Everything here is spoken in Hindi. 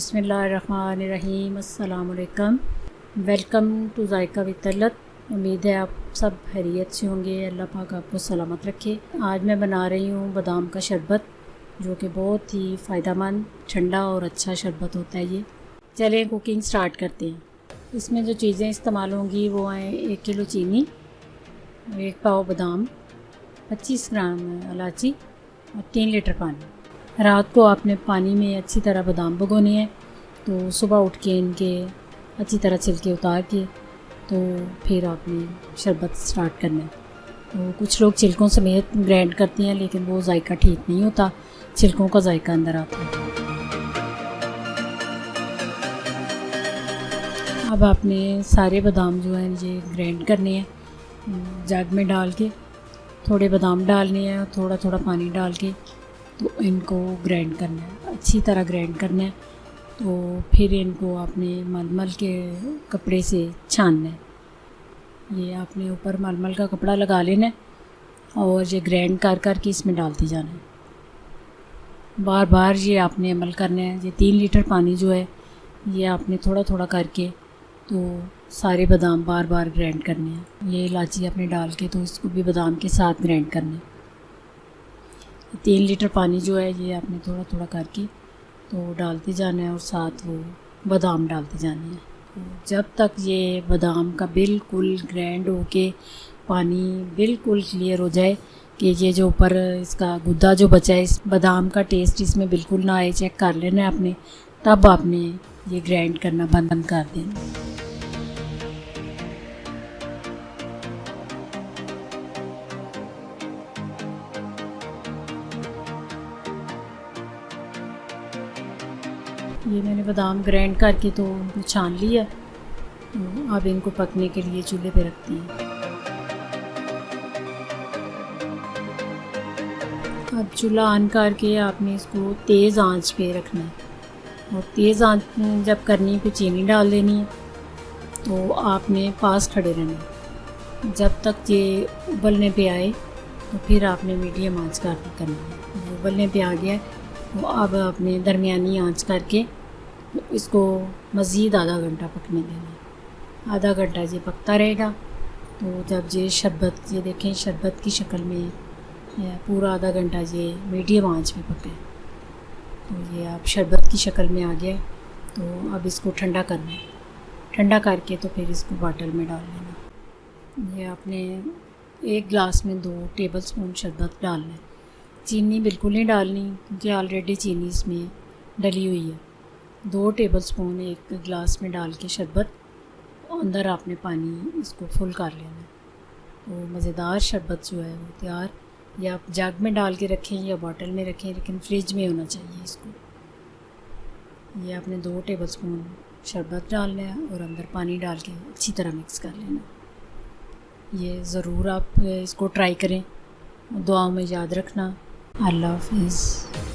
बिस्मिल्लाहिर्रहमानिर्रहीम। अस्सलामुअलैकुम। Welcome to Zaika with Talat. उम्मीद है आप सब खैरियत से होंगे। अल्लाह पाक आपको सलामत रखे। आज मैं बना रही हूँ बादाम का शरबत, जो कि बहुत ही फ़ायदेमंद, ठंडा और अच्छा शरबत होता है ये। चलें कुकिंग स्टार्ट करते हैं। इसमें जो चीज़ें इस्तेमाल होंगी वो हैं 1 किलो चीनी, 1 पाव बादाम, 25 ग्राम इलायची और 3 लीटर पानी। रात को आपने पानी में अच्छी तरह बादाम भिगोने हैं, तो सुबह उठ के इनके अच्छी तरह छिलके उतार के तो फिर आपने शरबत स्टार्ट करना है। तो कुछ लोग छिलकों समेत ग्राइंड करते हैं, लेकिन वो जायका ठीक नहीं होता, छिलकों का जायका अंदर आता है। अब आपने सारे बादाम जो हैं ये ग्राइंड करने हैं जग में डाल के। थोड़े बादाम डालने हैं और थोड़ा थोड़ा पानी डाल के तो इनको ग्राइंड करना है, अच्छी तरह ग्राइंड करना है। तो फिर इनको आपने मलमल के कपड़े से छानना है। ये आपने ऊपर मलमल का कपड़ा लगा लेना है और ये ग्राइंड कर कर के इसमें डालते जाना है। बार बार ये आपने अमल करना है। ये 3 लीटर पानी जो है ये आपने थोड़ा थोड़ा करके तो सारे बादाम बार बार ग्राइंड करने हैं। ये इलायची आपने डाल के तो इसको भी बादाम के साथ ग्राइंड करना है। 3 लीटर पानी जो है ये आपने थोड़ा थोड़ा करके तो डालते जाना है और साथ वो बादाम डालते जाने हैं। तो जब तक ये बादाम का बिल्कुल ग्राइंड होके पानी बिल्कुल क्लियर हो जाए कि ये जो ऊपर इसका गुद्दा जो बचा है, इस बादाम का टेस्ट इसमें बिल्कुल ना आए, चेक कर लेना है आपने, तब आपने ये ग्राइंड करना बंद कर देना। ये मैंने बादाम ग्राइंड करके तो उनको छान लिया। तो अब इनको पकने के लिए चूल्हे पे रखती हैं। अब चूल्हा ऑन करके आपने इसको तेज़ आंच पे रखना है और तेज़ आंच में जब करनी पे चीनी डाल देनी है। तो आपने पास खड़े रहना है जब तक ये उबलने पे आए, तो फिर आपने मीडियम आंच करनी है। उबलने पे आ गया तो अब आपने दरमियानी आंच करके इसको मज़ीद आधा घंटा पकने देना है। आधा घंटा ये पकता रहेगा। तो जब ये शरबत, ये देखें शरबत की शक्ल में पूरा आधा घंटा ये मीडियम आंच पे पके, तो ये अब शरबत की शक्ल में आ गया। तो अब इसको ठंडा करना है। ठंडा करके तो फिर इसको बाटल में डाल लेना। ये आपने 1 गिलास में 2 टेबलस्पून शरबत डालना है। चीनी बिल्कुल नहीं डालनी, क्योंकि ऑलरेडी चीनी इसमें डली हुई है। 2 टेबलस्पून 1 गिलास में डाल के शरबत, अंदर आपने पानी इसको फुल कर लेना है। तो मज़ेदार शरबत जो है वो तैयार। या आप जग में डाल के रखें या बॉटल में रखें, लेकिन फ्रिज में होना चाहिए इसको। ये आपने 2 टेबलस्पून शरबत डालना है और अंदर पानी डाल के अच्छी तरह मिक्स कर लेना। ये ज़रूर आप इसको ट्राई करें। दुआओं में याद रखना। अल्लाह हाफ़िज़।